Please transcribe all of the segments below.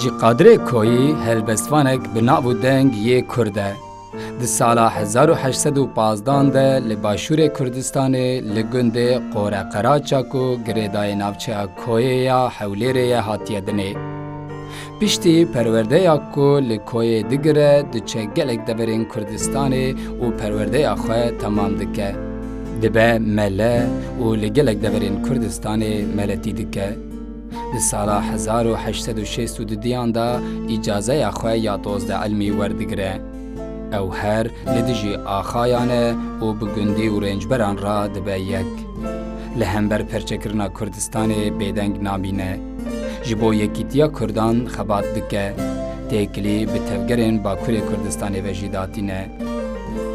Hacı Kadrê Koyî helbestvanek bi nav û deng yê Kurd e. Di sala 1815 de li Başûrê Kurdistanê li gundê Qoreqeraça ku girêdayê navçeya Koyê ya Hewlêrê ye hatiye dinê. Piştî perwerdeya ku li Koyê digire diçe gelek deverên Kurdistanê û perwerdeya xwe temam dike. Dibe mele û li gelek deverên Kurdistanê meletî dike. Di sala 1862 da îcazeya xwe ya dozde elmî werdigire. Ew her li dijî axayan e û bi gundî û rêncberan ra dibe yek. Li hember perçekirina Kurdistanê bêdeng nabîne. Ji bo yekîtiya Kurdan xebat dike. Têkilî bi tevgerên Bakurê Kurdistanê ve jî datîne.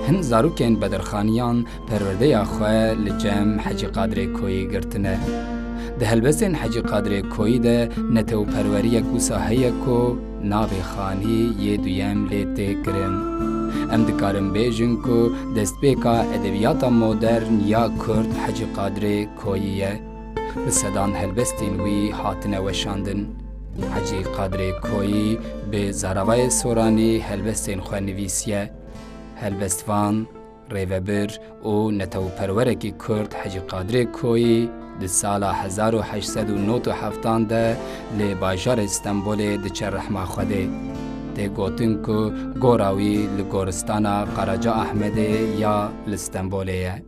Hin zarokên bedirxaniyan perwerdeya xwe li cem Hacı Kadrê Koyî girtine. Di helbestên Hacı Kadrê Koyî de netewperweriyek wisa heye ku navê xanî yê duyem lê tê kirin. Em dikarin bêjin ku destpêka edebiyata modern ya Kurd Hacı Kadrê Koyî ye. Bi sedan helbestên wî hatine weşandin. Hacı Kadrê Koyî bi zaravayê soranî helbestên xwe nivîsiye. Helbestvan, rêvebir û netewperwerekî Kurd Hacı Kadrê Koyî di sala 1879 de li bajarê Stenbolê diçe rehma Xwedê. Tê gotin ku gora wî li goristana Qaraca Ahmedê ya li Stenbolê ye.